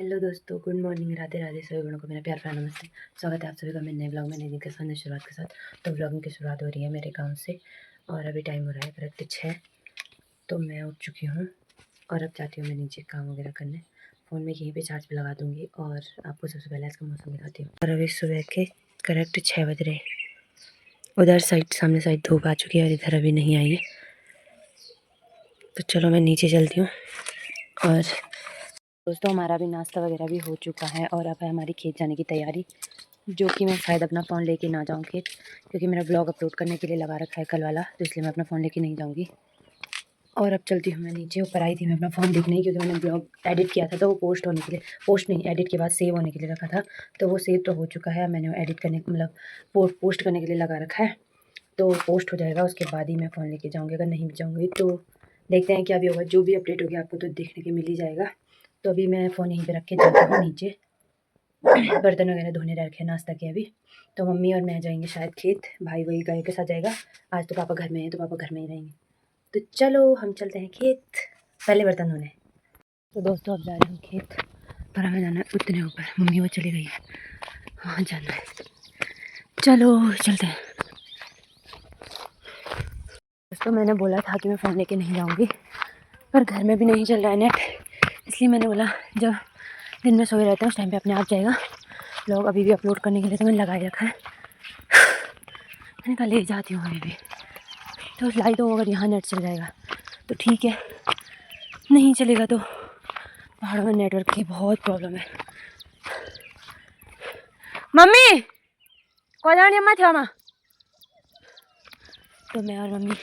Hello दोस्तों, good morning, Radhe Radhe. सभी बड़ों को मेरा प्यार भरा नमस्ते। स्वागत है आप सभी का मेरे नए ब्लॉग में, नए दिन के साथ, नई शुरुआत के साथ। तो ब्लॉगिंग की शुरुआत हो रही है मेरे गांव से और अभी टाइम हो रहा है करेक्ट 6। तो मैं उठ चुकी हूँ और अब जाती हूँ मैं नीचे काम वगैरह करने। फ़ोन में यहीं पे चार्ज पे लगा दूँगी और आपको सबसे पहले इसका मौसम दिखाती हूँ। और अभी सुबह के करेक्ट 6 बज रहे। उधर साइड सामने साइड धूप आ चुकी है और इधर अभी नहीं आई है। तो चलो मैं नीचे चलती हूँ। और दोस्तों, हमारा भी नाश्ता वगैरह भी हो चुका है और अब है हमारी खेत जाने की तैयारी, जो कि मैं शायद अपना फ़ोन लेके ना जाऊँ खेत, क्योंकि मेरा ब्लॉग अपलोड करने के लिए लगा रखा है कल वाला, तो इसलिए मैं अपना फ़ोन लेके नहीं जाऊँगी। और अब चलती हूँ मैं नीचे। ऊपर आई थी मैं अपना फ़ोन देखने, क्योंकि मैंने ब्लॉग एडिट किया था, तो वो पोस्ट होने के लिए, पोस्ट नहीं, एडिट के बाद सेव होने के लिए रखा था। तो वो सेव तो हो चुका है, मैंने एडिट करने मतलब पोस्ट करने के लिए लगा रखा है। तो पोस्ट हो जाएगा, उसके बाद ही मैं फ़ोन लेके जाऊँगी। अगर नहीं भी जाऊँगी तो देखते हैं क्या भी होगा। जो भी अपडेट होगी आपको तो देखने के मिल ही जाएगा। तो अभी मैं फ़ोन यहीं पे रख के जाती हूँ नीचे। बर्तन वगैरह धोने रखे, नाश्ता किया अभी। तो मम्मी और मैं जाएंगे शायद खेत, भाई वही गाय के साथ जाएगा। आज तो पापा घर में हैं, तो पापा घर में ही रहेंगे। तो चलो हम चलते हैं खेत, पहले बर्तन धोने। तो दोस्तों, अब जा रहे हैं खेत पर हमें जाना है उतने ऊपर। मम्मी वो चली गई है, वहाँ जाना है। चलो चलते हैं। दोस्तों, मैंने बोला था कि मैं फ़ोन लेके नहीं जाऊँगी, पर घर में भी नहीं चल रहा है नेट, इसलिए मैंने बोला जब दिन में सोए रहते हैं उस टाइम पे अपने आप जाएगा ब्लॉग। अभी भी अपलोड करने के लिए तो मैंने लगा ही रखा है। मैंने कहा ले जाती हूँ अभी भी, तो लाइट हो अगर यहाँ नेट चल जाएगा तो ठीक है, नहीं चलेगा तो पहाड़ों में नेटवर्क की बहुत प्रॉब्लम है। मम्मी को जानी अम्मा थे माँ। तो मैं और मम्मी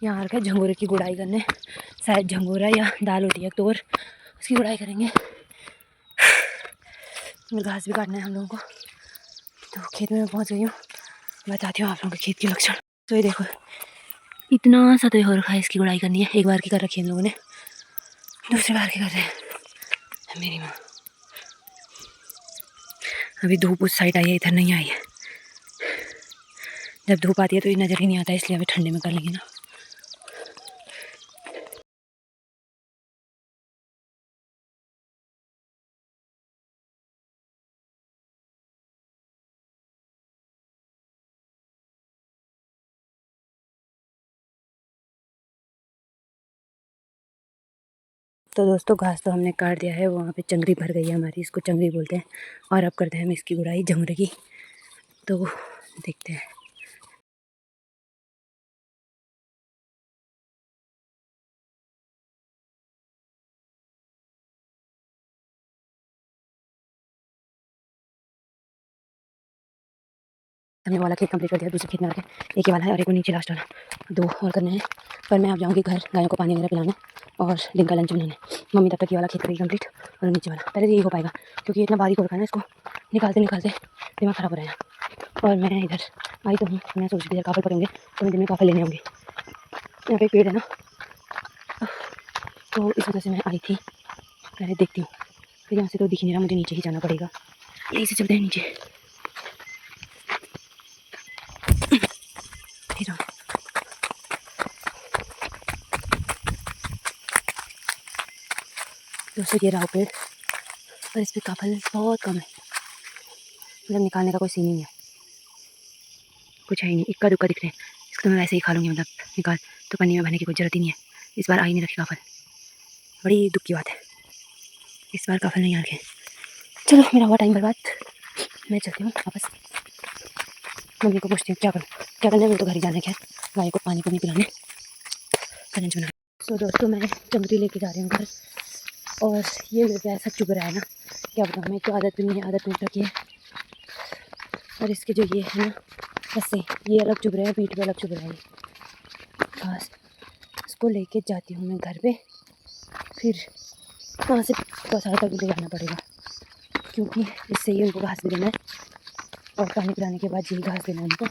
यहाँ आकर झंगोरे की गुड़ाई करने, शायद झंगोरा या दाल होती है तो और उसकी गुड़ाई करेंगे। घास भी काटना है हम लोगों को। तो खेत में मैं पहुँच गई हूँ, बताती हूँ आप लोगों के खेत के लक्षण। तो ये देखो, इतना सा तो हो रखा है, इसकी गुड़ाई करनी है। एक बार की कर रखी है इन लोगों ने, दूसरी बार की कर रहे हैं मेरी माँ। अभी धूप उस साइड आई है, इधर नहीं आई है। जब धूप आती है तो ये नज़र ही नहीं आता, इसलिए अभी ठंडे में कर लेंगे ना। तो दोस्तों, घास तो हमने काट दिया है, वहाँ पे चंगरी भर गई है हमारी, इसको चंगरी बोलते हैं। और अब करते हैं हम इसकी गुड़ाई झंगरे की। तो देखते हैं। हमने वाला खेत कंप्लीट कर दिया, दूसरे खेत में आके एक ही वाला है और एक वो नीचे लास्ट वाला, 2 और करने हैं। पर मैं अब जाऊँगी घर, गायों को पानी वगैरह पिलाने और दिन का लंच बनाने। मम्मी तब तक ये वाला खेत करेगी कंप्लीट और नीचे वाला पहले यही हो पाएगा, क्योंकि इतना बारीक हो रखा है ना, इसको निकालते निकालते दिमाग ख़राब हो रहा है। और मैं इधर आई तो हूँ, मैं सोच रही थी काफ़ल पकेंगे तो मैं दिन में काफ़ल लेने आऊँगी। यहाँ पे एक पेड़ है ना, तो इस वजह से मैं आई थी। पहले देखती हूँ, फिर यहाँ से तो दिख नहीं रहा, मुझे नीचे ही जाना पड़ेगा। यहीं से चलते हैं नीचे। दोस्तों, ये रहा पेड़ और इस पर काफ़ल बहुत कम है, मतलब निकालने का कोई सीन ही नहीं है, कुछ है ही नहीं, इक्का दुक्का दिख रहे हैं। इसको तो मैं वैसे ही खा लूँगी, मतलब निकाल तो पन्नी में भरने की कोई ज़रूरत ही नहीं है। इस बार आई नहीं रखी काफ़ल, बड़ी दुख की बात है, इस बार काफ़ल नहीं आ रखे। चलो मेरा हुआ टाइम बर्बाद, मैं चलती हूँ वापस। मम्मी को पूछती हूँ क्या करूँ, क्या करना है। मैं तो घर ही जाना है, खैर गाय को पानी पिलाने, लंच बना। तो दोस्तों, मैं चंगरी लेके जा रही हूँ घर, और ये मेरे पे ऐसा चुभ रहा है ना, क्या बताऊँ। मैं तो आदत भी नहीं है, आदत नहीं रखी है। और इसके जो ये है ना, ऐसे ये अलग चुभ रहे हैं, पीठ पे अलग चुभ रहा है। घास इसको लेके जाती हूँ मैं घर पे, फिर वहाँ से गौशाला तक ले जाना पड़ेगा, क्योंकि इससे ही उनको घास भी देना है और पानी पिलाने के बाद यही घास देना है उनको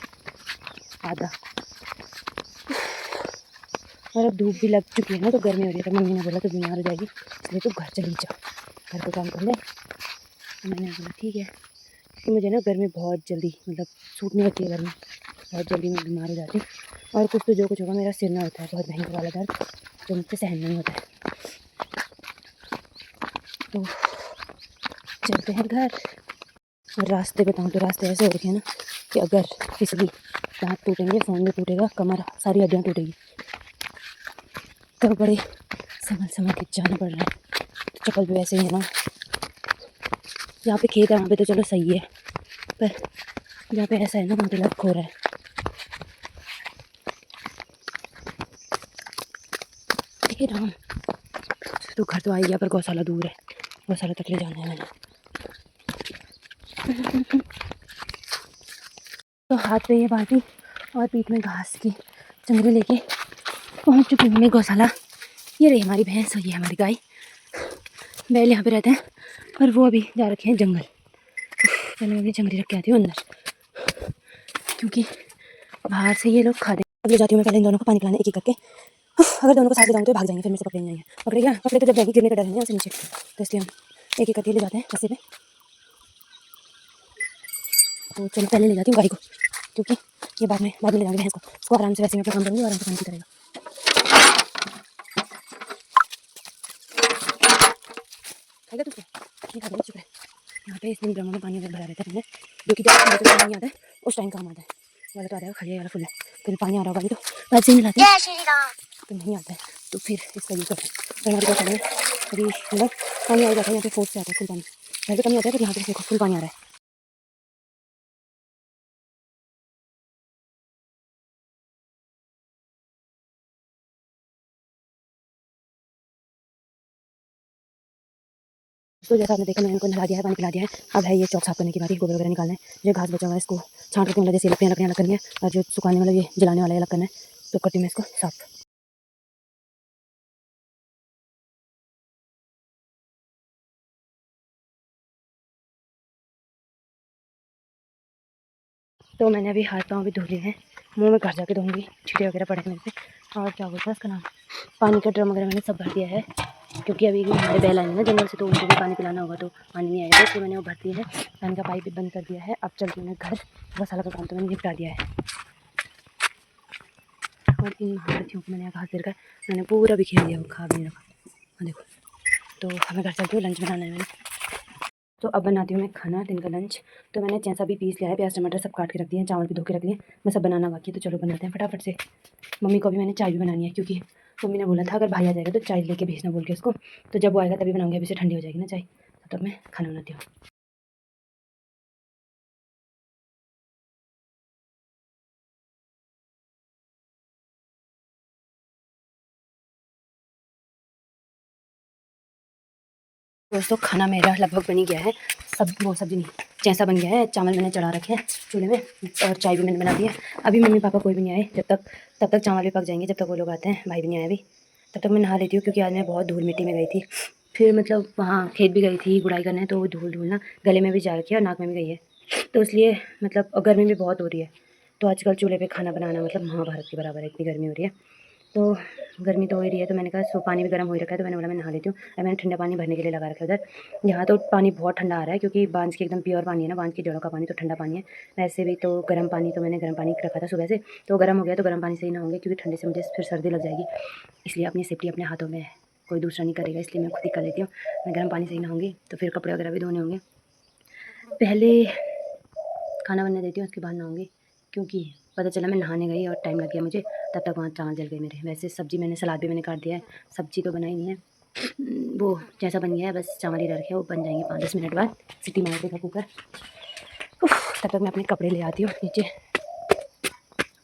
आधा। और अब धूप भी लग चुकी है ना, तो गर्मी हो रही है। तो मम्मी ने बोला तो बीमार हो जाएगी, इसलिए तो घर चली जाओ, घर को काम कर ले। तो मैंने बोला ठीक है, क्योंकि मुझे ना गर्मी बहुत जल्दी मतलब सूट नहीं होती है, गर्मी बहुत जल्दी मैं बीमार हो जाती हूँ। और कुछ तो जो कुछ होगा, मेरा सिर ना होता है बहुत भयंकर वाला दर्द, जो मुझसे सहन नहीं होता है। तो चलते हैं घर। और रास्ते बताऊँ तो रास्ते ऐसे हो रखे हैं ना कि अगर फिसली दांत टूटेंगे, फ़ोन भी टूटेगा, कमर सारी हड्डियाँ टूटेगी, तो बड़े संभल के जाना पड़ रहा है। तो चप्पल भी वैसे ही है ना, जहाँ पे खेत है वहाँ पे तो चलो सही है, पर जहाँ पे ऐसा है ना वहाँ पे लग हो रहा है। हे राम, तो घर तो आ गया पर गौशाला दूर है, गौशाला तक ले जाना है मैंने। तो हाथ पे ये बाल्टी और पीठ में घास की चंगरी लेके पहुंच चुकी हूँ मैं गौशाला। ये रही हमारी भैंस और ये हमारी गाय। बैल यहाँ पे रहते हैं और वो अभी जा रखे हैं जंगल। पहले मैं अपनी चंगरी रख के आती हूँ अंदर, क्योंकि बाहर से ये लोग खा दें। अब ले जाती हूँ मैं पहले इन दोनों को पानी पिलाने एक एक करके। अगर दोनों को साथ ले जाऊँ तो भाग जाएंगे, फिर मेरे से पकड़े नहीं आएंगे। पकड़ेगा पकड़े तो जब जाएगी गिरने का डर है उसे नीचे, तो इसलिए हम एक एक करके ले जाते हैं रस्ते पे। तो चलो पहले ले जाती हूँ गाय को, क्योंकि ये बाद में ले जाऊँगी भैंस को। उसको आराम से वैसे मैं अपना काम करूँगी, आराम से पानी पीता रहेगा। खाएगा तुझको नहीं खा, शुक्र है। यहाँ पे इसमें ड्रमों में पानी भरा रहता है, जो कि जब पानी आता है उस टाइम काम आता है। वाला तो आ रहा है खाली वाला फुल है, फिर पानी आ रहा होगा तो बाद से ही मिलाते हैं, तो नहीं आता है तो फिर इसका यूज़ करते हैं। तो हमारे गौशाला में अभी मतलब पानी आ जाता है, यहाँ पे फोर्स से आता है फुल पानी। घर पे कमी आता है पर यहाँ पे देखो फुल पानी आ रहा है। तो जैसा आपने देखा मैंने इनको नहा दिया है, पानी पिला दिया है। अब है ये चौक साफ करने की बारी, गोबर वगैरह निकालना है। जो घास बचा हुआ है इसको छांट करके मतलब जैसे लकड़ियाँ अलग करनी है, और जो सुखाने वाला ये जलाने वाला अलग करना है, तो करती हूँ मैं इसको साफ। तो मैंने अभी हाथ पाँव भी धो लिए हैं, मुँह में घर जाके धोऊँगी, छींटे वगैरह पड़े हैं मेरे पे। और क्या बोलते हैं उसका नाम, पानी का ड्रम वगैरह मैंने सब भर दिया है, क्योंकि अभी हमारे बैल आए हैं ना जंगल से, तो उनको भी पानी पिलाना होगा, तो पानी नहीं आएगा, इसलिए मैंने वो भर दिया है। पानी का पाइप भी बंद कर दिया है। अब चलती हूँ मैं घर, गौशाला का काम तो मैंने निपटा दिया है। और इन महारथियों को मैंने घास देकर मैंने पूरा बिखेर दिया, वो खा भी नहीं रखा देखो। तो हमें घर चलती हूँ, लंच बनाना है मैंने। तो अब बनाती हूँ मैं खाना, दिन का लंच। तो मैंने जैसा भी पीस लिया है, प्याज टमाटर सब काट के रख दिए हैं, चावल भी धो के रख लिए, मैं सब बनाना बाकी है। तो चलो बनाते हैं फटाफट से। मम्मी को भी मैंने चाय भी बनानी है, क्योंकि मम्मी ने बोला था अगर भाई आ जाएगा तो चाय लेके भेजना बोल के उसको, तो जब वो आएगा तभी बनाऊँगी, अभी से ठंडी हो जाएगी ना चाय। तो तब मैं खाना बनाती हूँ। दोस्तों खाना मेरा लगभग बन ही गया है, सब वो सब्जी नहीं जैसा बन गया है। चावल मैंने चढ़ा रखे हैं चूल्हे में, और चाय भी मैंने बना दी है। अभी मम्मी पापा कोई भी नहीं आए, तब तक चावल भी पक जाएंगे, जब तक वो लोग आते हैं। भाई भी नहीं आए अभी, तब तक मैं नहा लेती हूँ, क्योंकि आज मैं बहुत धूल मिट्टी में गई थी। फिर मतलब वहाँ खेत भी गई थी गुड़ाई करने, तो वो धूल ना गले में भी जा रखी है और नाक में भी गई है, तो इसलिए मतलब और गर्मी भी बहुत हो रही है। तो आजकल चूल्हे पे खाना बनाना मतलब महाभारत के बराबर है, इतनी गर्मी हो रही है। तो गर्मी तो हो ही रही है, तो मैंने कहा सो पानी भी गर्म हो ही रखा है, तो मैंने बोला मैं नहा लेती हूँ। अब मैंने ठंडा पानी भरने के लिए लगा रखा है उधर। यहाँ तो पानी बहुत ठंडा आ रहा है, क्योंकि बांझ के एकदम प्योर पानी है ना, बांझ की जड़ों का पानी, तो ठंडा पानी है। वैसे भी तो गर्म पानी, तो मैंने गर्म पानी रखा था सुबह से, तो गर्म हो गया, तो गर्म पानी से ही नहाऊंगी, क्योंकि ठंडे से मुझे फिर सर्दी लग जाएगी। इसलिए अपनी सेफ्टी अपने हाथों में है, कोई दूसरा नहीं करेगा, इसलिए मैं खुद ही कर लेती हूँ। मैं गर्म पानी से ही नहाऊंगी, तो फिर कपड़े वगैरह भी धोने होंगे। पहले खाना बनने देती हूँ, उसके बाद नहाऊंगी, क्योंकि पता चला मैं नहाने गई और टाइम लग गया मुझे, तब तक वहाँ चावल जल गए मेरे। वैसे सब्ज़ी मैंने सलाद भी मैंने काट दिया है, सब्ज़ी तो बनाई नहीं है। वो जैसा बन गया है बस चावल ही रखे, वो बन जाएंगे 5-10 मिनट बाद, सीटी मार देगा कुकर। तब तक मैं अपने कपड़े ले आती हूँ नीचे।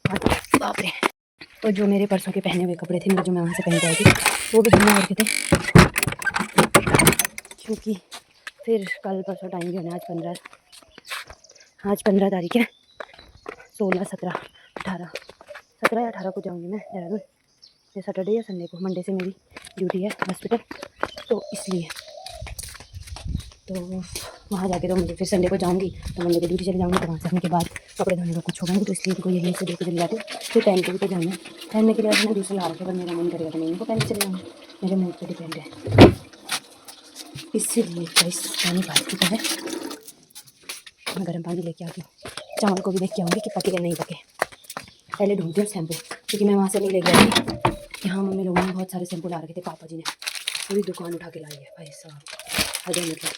और बाप रे, तो जो मेरे परसों के पहने हुए कपड़े थे मेरे, जो मैं वहाँ से पहन के आई थी, वो भी धुलने और के थे, क्योंकि फिर कल परसों टाइम भी होना। आज 15 तारीख है, 16, 17, 18, 17 या 18 को जाऊँगी मैं देहरादून, या सैटरडे या संडे को। मंडे से मेरी ड्यूटी है हॉस्पिटल, तो इसलिए तो वहाँ जाके तो मुझे फिर संडे को जाऊँगी, तो मंडे को ड्यूटी चले जाऊँगी, तो वहाँ से आने के बाद कपड़े धोने का कुछ होगा नहीं, तो इसलिए इनको यहीं से देकर चले जाती हूँ। फिर पहन के भी तो जाना है, पहनने के लिए मैंने दूसरा ला रखा, अगर मेरा मन करेगा तो मैं इनको पहन के चले जाऊँगी, मेरे मूड पर डिपेंड है। इसीलिए गाइस पानी भर चुका है, मैं गर्म पानी लेके आती हूँ। चावल को भी देख के आऊँगी कि पके या नहीं पके। पहले ढूंढती हूँ शैम्पू, क्योंकि मैं वहाँ से नहीं ले गई थी। यहाँ मम्मी लोगों ने बहुत सारे शैम्पू ला रखे थे, पापा जी ने पूरी दुकान उठा के लाई है भाई साहब, हद है मतलब।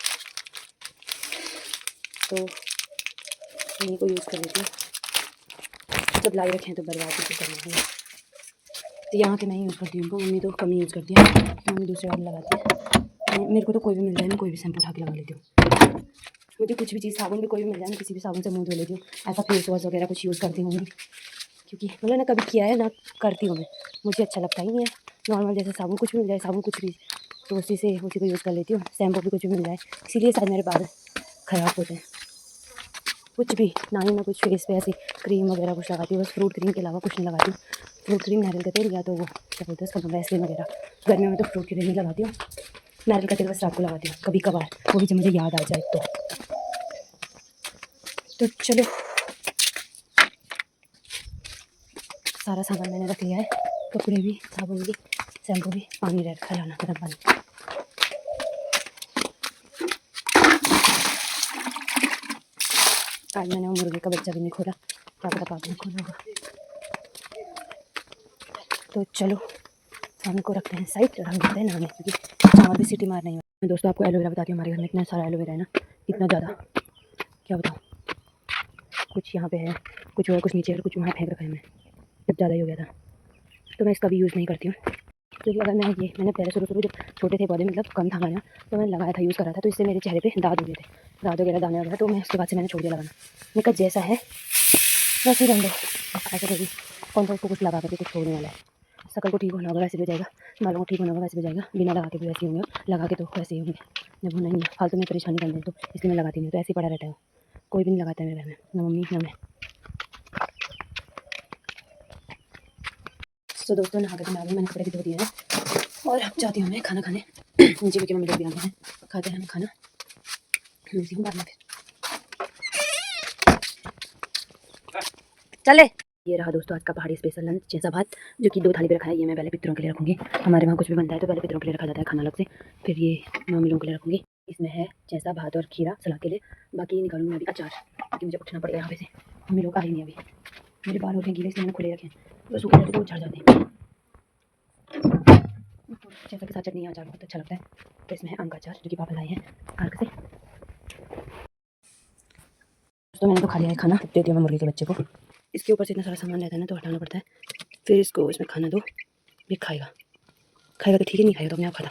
तो इन्हीं को यूज़ कर लेती हूँ। जब लाई रखे हैं तो बर्बाद भी करना है, तो यहाँ के मैं यूज़ करती हूँ। मम्मी तो कम यूज़ करती है, मम्मी दूसरे वाले लगाती है। मेरे को तो कोई भी मिल जाए, मैं कोई भी शैम्पू उठा के लगा लेती हूँ। मुझे कुछ भी चीज़, साबुन भी कोई भी मिल जाए, मैं किसी भी साबुन से मुँह धो लेती हूँ। ऐसा फेस वॉश वगैरह कुछ यूज़ करती हूँ, क्योंकि मतलब ना कभी किया है ना करती हूँ मैं, मुझे अच्छा लगता ही नहीं है। नॉर्मल जैसे साबुन कुछ भी मिल जाए, साबुन कुछ भी, तो उसी को यूज़ कर लेती हूँ। शैम्पू भी कुछ भी मिल जाए, इसीलिए शायद मेरे बाल ख़राब होते हैं। कुछ भी ना ही मैं कुछ फेस पे ऐसी क्रीम वगैरह कुछ लगाती हूँ, बस फ्रूट क्रीम के अलावा कुछ नहीं लगाती हूँ। फ्रूट क्रीम नारियल का तेल, या तो वो क्या बोलते हैं उसका वैसलीन वगैरह। गर्मियों में तो फ्रूट क्रीम ही लगाती हूँ, नारियल का तेल बस रात को लगाती हूँ कभी कभार, वो भी जब मुझे याद आ जाए तो चलो सारा सामान मैंने रख लिया है, कपड़े भी, साबुन भी, शैम्पू भी, पानी रखा लाना गर्म पानी। आज मैंने वो मुर्गे का बच्चा भी नहीं खोला, क्या पता पापा ने खोला होगा। तो चलो हम को रखते हैं साइड और हम देखते हैं नहाने, क्योंकि चावल भी सीटी मार नहीं है। दोस्तों आपको एलोवेरा बताती हूँ, हमारे घर में इतना सारा एलोवेरा है ना, इतना ज़्यादा क्या बताऊँ। कुछ यहाँ पे है, कुछ और कुछ नीचे है, कुछ वहाँ फेंक रखा है मैं, जब ज़्यादा ही हो गया था तो मैं इसका भी यूज़ नहीं करती हूँ। क्योंकि अगर मैंने पहले शुरू जब छोटे थे पौधे, मतलब कम था हमारे यहाँ, तो मैंने लगाया था, यूज़ करा था, तो इससे मेरे चेहरे पे दाग हो गए थे, दाग वगैरह दाने वगैरह, तो मैं उसके बाद से मैंने छोड़ दिया लगाना। मैंने कहा जैसा है वैसे ही रहने दो, ऐसे कभी कौन सा उसको कुछ लगा करके कुछ होने वाला है। शकल को ठीक होना होगा वैसे भी हो जाएगा, बालों को ठीक होना होगा वैसे भी हो जाएगा, बिना लगा के भी वैसे ही होंगे, लगा के तो वैसे ही होंगे। जब होना ही है फालतू में परेशानी करने, तो इसलिए मैं लगाती नहीं, तो ऐसे ही पड़ा रहता है। कोई भी नहीं लगाता है मेरे घर में, ना मम्मी ना मैं। तो दोस्तों नहा के मैंने कपड़े भी धो दिए हैं, और अब जाती हूँ मैं खाना खाने नीचे, क्योंकि मम्मी लोग भी आ गए हैं, खाते हैं हम खाना, मिलती हूँ बाद में फिर। चले, ये रहा दोस्तों आज का पहाड़ी स्पेशल लंच, चेसा भात, जो कि 2 थाली पे रखा है। ये मैं पहले पितरों के लिए रखूँगी, हमारे वहाँ कुछ भी बनता है तो पहले पितरों के लिए रखा जाता है खाना अलग से, फिर ये मम्मी लोगों के लिए रखूँगी। इसमें है चेसा भात और खीरा सलाद के लिए, बाकी निकालूंगी मैं अभी अचार, क्योंकि मुझे उठना पड़ेगा यहाँ पे से, मम्मी लोग आ ही नहीं अभी। मेरे बाल होते हैं गीले, इसलिए मैंने खुले रखे हैं, तो सूखे रहते तो वो झड़ जाते हैं। चेसा के साथ चटनी अचार बहुत अच्छा लगता है, तो इसमें है आम का अचार, जो कि पापा लाए हैं पार्क से। तो मैंने तो खा लिया है खाना, दे दिया मैं मुर्गे के बच्चे को। इसके ऊपर से इतना सारा सामान रहता है ना, तो हटाना पड़ता है, फिर इसको इसमें खाना दो, फिर खाएगा तो ठीक है, नहीं खाएगा तो अपने आप खाता,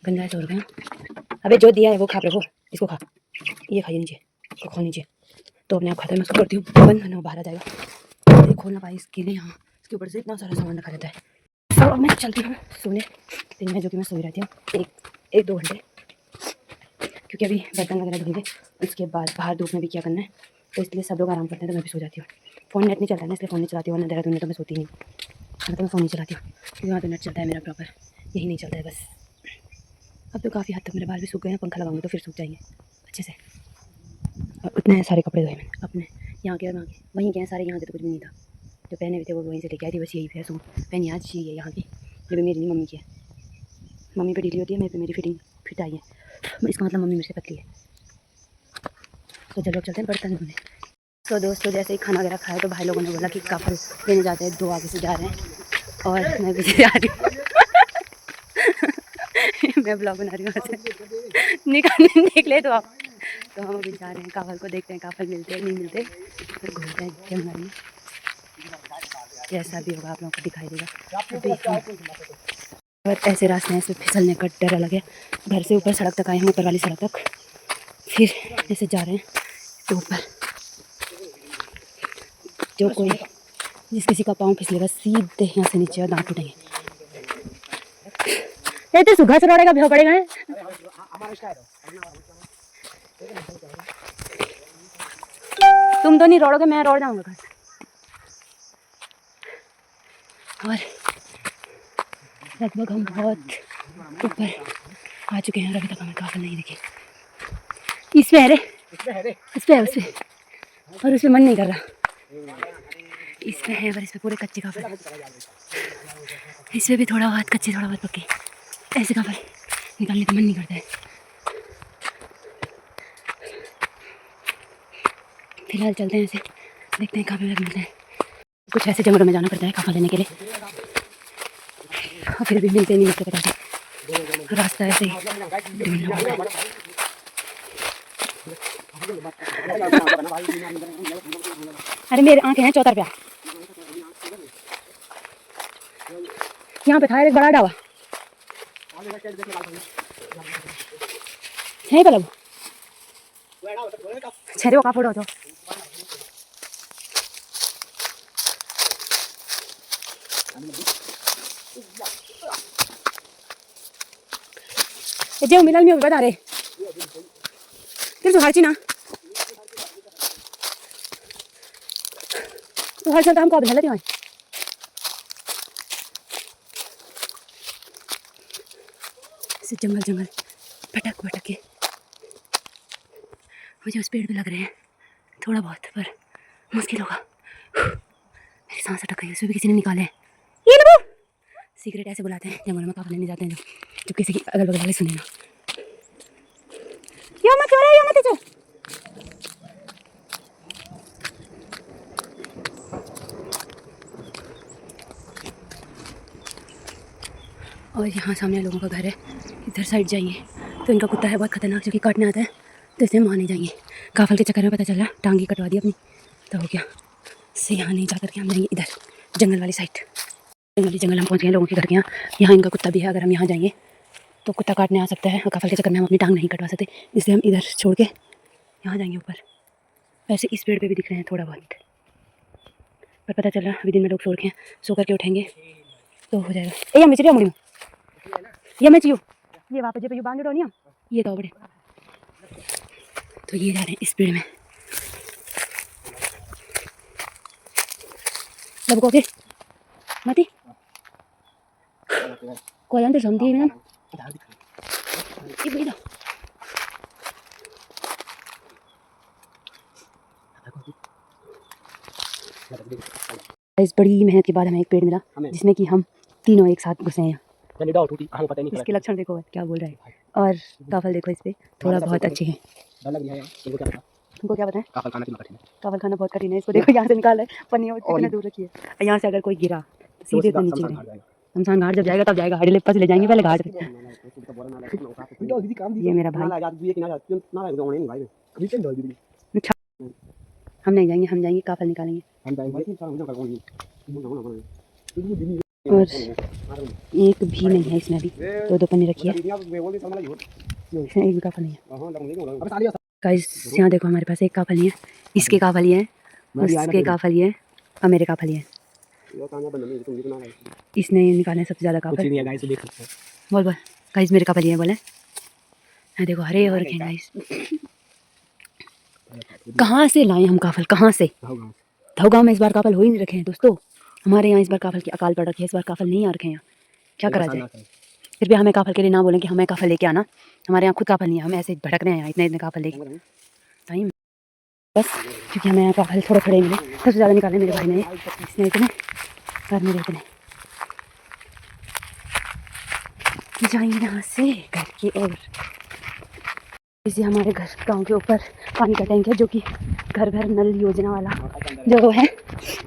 गंदा ऐसा हो गया। अबे जो दिया है वो खा, प्रभु इसको खा, ये खाइए नीचे, इसको खाओ नीचे, तो अपने आप खाता है। मैं उसको करती हूँ बंद, ना बाहर आ जाएगा, ये खोलना पाए इसके लिए। यहाँ इसके ऊपर से इतना सारा सामान रखा रहता है। तो अब मैं चलती हूँ सोने, दिन में जो कि मैं सोई रहती हूँ एक 2 घंटे, क्योंकि अभी बर्तन वगैरह धोएंगे, उसके बाद बाहर धूप में भी क्या करना है, तो इसलिए सब लोग आराम करते हैं, तो मैं भी सो जाती हूँ। फ़ोन नेट नहीं चलता है ना, इसलिए फ़ोन नहीं चलाती हूँ, वरना देहरादून में तो मैं सोती नहीं, तो मैं फ़ोन नहीं चलाती हूँ, क्योंकि वहाँ तो नेट चलता है मेरा प्रॉपर, यही नहीं चलता है बस। अब तो काफ़ी हद तक मेरे बाल भी सूख गए हैं, पंखा लगाऊंगी तो फिर सूख जाएंगे अच्छे से। और उतने सारे कपड़े धोए मैंने अपने, यहाँ के और वहाँ के, वहीं के हैं सारे, यहाँ के तो कुछ भी नहीं था, जो पहने हुए थे वो वहीं से लेके आई थी, बस यही है सूट पहनी आज ही है यहाँ की, जो भी मेरी नहीं मम्मी की है। मम्मी पे ढीली होती है, मेरे पे मेरी फिटिंग फिट आई है, इसका मतलब मम्मी मुझसे पतली है। तो चलो चलते हैं बर्तन धोने। तो दोस्तों जैसे ही खाना वगैरह खाया, तो भाई लोगों ने बोला कि काफल लेने जाते हैं, 2 आगे से जा रहे हैं और मैं पीछे जा रही हूँ मैं ब्लॉग बना रही हूँ वैसे, निकालने देख ले तो आप। तो हम अभी जा रहे हैं काफल को, देखते हैं काफल मिलते हैं नहीं मिलते, फिर घूमते हैं जंगल में, जैसा भी होगा आप लोगों को दिखाई देगा। और ऐसे रास्ते हैं, इसमें फिसलने का डर अलग है। घर से ऊपर सड़क तक आए हैं, ऊपर वाली सड़क तक, फिर ऐसे जा रहे हैं तो ऊपर, जो कोई जिस किसी का पाँव फिसलेगा सीधे यहाँ से नीचे और दांत टूटेंगे। ये तो सुबह से रोड़ेगा भी पड़ेगा है। तुम तो नहीं रोड़ोगे, मैं रोड़ जाऊंगा घर। और लगभग हम बहुत ऊपर आ चुके हैं और अभी तक हमें काफल नहीं दिखे। इस पे है रे, इस पे है, उस पे, और उस पे मन नहीं कर रहा। इस पे है पर इस पे पूरे कच्चे काफल, इस पे भी थोड़ा बहुत कच्चे थोड़ा बहुत पक्के, ऐसे काफल निकालने का मन नहीं करता है। फिलहाल चलते हैं ऐसे, देखते हैं कहाँ पे मिलते हैं। कुछ ऐसे जंगलों में जाना पड़ता है काफल लेने के लिए, और फिर भी मिलते नहीं मिलते पता नहीं, रास्ता ऐसे ही ढूंढना पड़ता है। अरे मेरे आंखें हैं 14 रुपया। यहाँ पे था एक बड़ा ढाबा यहीं पे लगो छेरे वो का फोटो तो जो मिलल में बता रहे फिर तो हाची ना तो हर साल काम को बदल लेते से जंगल जंगल भटक भटक के मुझे उस पेड़ पे लग रहे हैं थोड़ा बहुत पर मुश्किल होगा। मेरी सांस अटक गई उसमें भी किसी ने निकाले हैं। ये लो सिगरेट ऐसे बुलाते हैं जंगल में काफी लेने जाते हैं जो किसी की अगल बगल वाले सुने ना। यो मत चोरे यो मत चो और यहाँ सामने लोगों का घर है इधर साइड जाइए तो इनका कुत्ता है बहुत खतरनाक जो कि काटने आता है तो इसलिए वहाँ नहीं जाएंगे। काफल के चक्कर में पता चला टांगी कटवा दी अपनी तो हो गया से यहाँ नहीं जा करके हम जाएंगे इधर जंगल वाली साइड। जंगल हम पहुँच गए लोगों के घर के यहाँ इनका कुत्ता भी है अगर हम यहाँ जाएंगे तो कुत्ता काटने आ सकता है और काफल के चक्कर में हम अपनी टांग नहीं कटवा सकते इसलिए हम इधर छोड़ के यहाँ जाएंगे ऊपर। वैसे इस पेड़ पे भी दिख रहे हैं थोड़ा बहुत पर पता चल रहा अभी दिन में लोग सो रखे हैं सो करके उठेंगे तो हो जाएगा। ये मैं चिड़िया मुड़ी ये मैं चियो ये वापस जो बांध दो नहीं ये तो बड़े तो ये जा रहे हैं इस पेड़ में लब को के मती कोई अंदर समझी ना ये बड़ी इस बड़ी मेहनत के बाद हमें एक पेड़ मिला जिसमें कि हम तीनों एक साथ घुसे हैं। इसके लक्षण देखो क्या बोल रहा है और काफल देखो इस पे थोड़ा बहुत अच्छे हैं। तुमको क्या बताएं काफल खाना बहुत कठिन है। इसको देखो यहाँ से निकाल है पन्नी कितने दूर रखी है यहाँ से अगर कोई गिरा सीधे तो नीचे शमशान घाट जब जाएगा तब जाएगा हरी लिप्पा से ले जाएंगे पहले घाट। ये मेरा भाई हम नहीं जाएंगे हम जाएंगे काफल निकालेंगे और एक भी नहीं है इसमें अभी दो पन्नी रखी है इसमें एक भी काफल नहीं है। गाइस यहाँ देखो हमारे पास एक काफल है इसके काफल है उसके काफल है और मेरे काफल है इसने निकाले सबसे ज्यादा काफल बोल बोल गाइस मेरे काफल है बोले देखो हरे हो रखे गाइस कहाँ से लाए हम काफल कहाँ से धाऊ गाँव में इस बार काफल हो ही नहीं रखे हैं दोस्तों। हमारे यहाँ इस बार काफल की अकाल पड़ रखी है इस बार काफल नहीं आ रखे हैं क्या करा जाए। फिर भी हमें काफल के लिए ना बोलें कि हमें काफल लेके आना हमारे यहाँ खुद काफल नहीं है हम ऐसे भटक रहे हैं यहाँ इतने काफल लेके टाइम बस क्योंकि हमें यहाँ काफल थोड़े थोड़े मिले सबसे ज़्यादा निकाले मेरे भाई ने इसने इतने और मेरे इतने जाएंगे यहाँ से घर की ओर। इसी हमारे घर गांव के ऊपर पानी का टैंक है जो कि घर घर नल योजना वाला जो है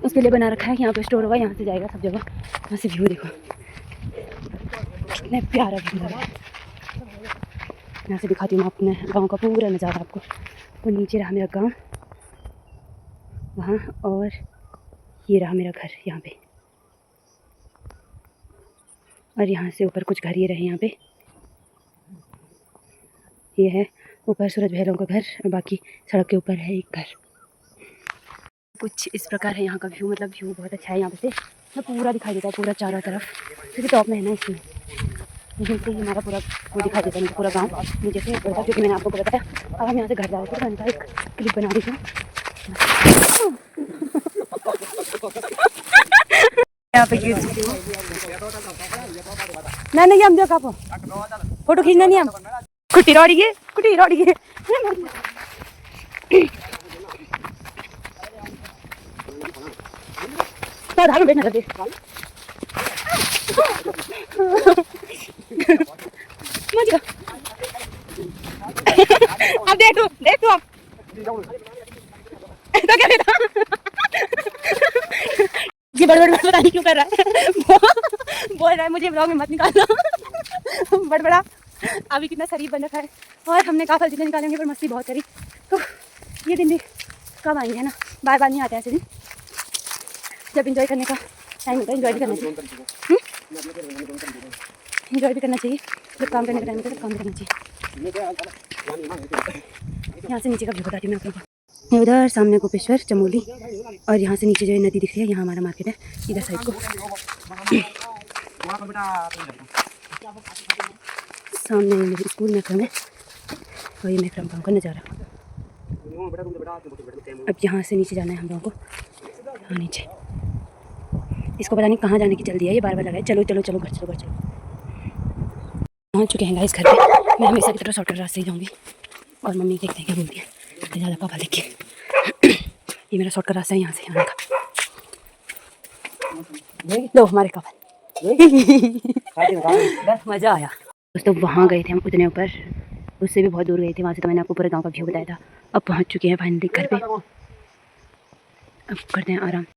उसके लिए बना रखा है। यहाँ पे स्टोर होगा यहाँ से जाएगा सब जगह। यहाँ से व्यू देखो कितने प्यारा व्यू है। यहाँ से दिखाती हूँ मैं अपने गांव का पूरा नज़ारा आपको। तो नीचे रहा मेरा गांव वहाँ और ये रहा मेरा घर यहाँ पे और यहाँ से ऊपर कुछ घर ये रहे यहाँ पे ये है ऊपर सूरज भैरव का घर और बाकी सड़क के ऊपर है एक घर। कुछ इस प्रकार है यहाँ का व्यू मतलब व्यू बहुत अच्छा है यहाँ पे से पूरा दिखाई देता है पूरा चारों तरफ क्योंकि टॉप में है ना इसमें नीचे से हमारा पूरा वो दिखाई देता है पूरा गांव नीचे से पड़ता क्योंकि मैंने आपको बताया। अब हम यहाँ से घर जा रहे थे मैंने एक क्लिप बना दी थी यहाँ पे नहीं हम देखो आप फोटो खींचना नहीं हम कुटी रोड़ी है तो धागे बैठना दे अब देख तू अब तो क्या देता ये बड़बड़ पता नहीं क्यों कर रहा है बोल रहा है मुझे ब्लॉग में मत निकालना बड़बड़ा अभी कितना शरीफ बन रखा है और हमने काफल जितने निकालेंगे पर मस्ती बहुत करी तो ये दिन भी कब आएंगे है ना, बार बार नहीं आते ऐसे दिन। जब इंजॉय करने का टाइम होता है इंजॉय भी करना चाहिए। इंजॉय भी करना चाहिए, जब काम करने का टाइम होता है तब काम करना चाहिए। यहाँ से नीचे का व्यू बताती हूँ मैं आप लोगों को। उधर सामने गोपेश्वर चमोली, और यहाँ से नीचे जो है नदी दिख रही है, यहाँ हमारा मार्केट है इधर साइड को। सामने मेरे स्कूल में है और ये मेकरम गाँव का नज़ारा। अब यहाँ से नीचे जाना है हम लोगों को। हाँ नीचे, इसको पता नहीं कहाँ जाने की जल्दी है, ये बार बार लगा है चलो चलो चलो घर चलो घर चलो। पहुँच चुके हैं गाइस घर पे। मैं हमेशा की तरह शॉर्टकट रास्ते से जाऊँगी और मम्मी देखते हैं क्या बोलती है। तो ज़्यादा पापा देख के ये मेरा शॉर्टकट रास्ता है यहाँ से आने का। लो हमारे कपल मज़ा आया दोस्तों। वहाँ गए थे हम उतने ऊपर, उससे भी बहुत दूर गए थे। वहाँ से तो मैंने आपको पूरे गांव का व्यू बताया था। अब पहुँच चुके हैं फाइनली घर पे। अब करते हैं आराम।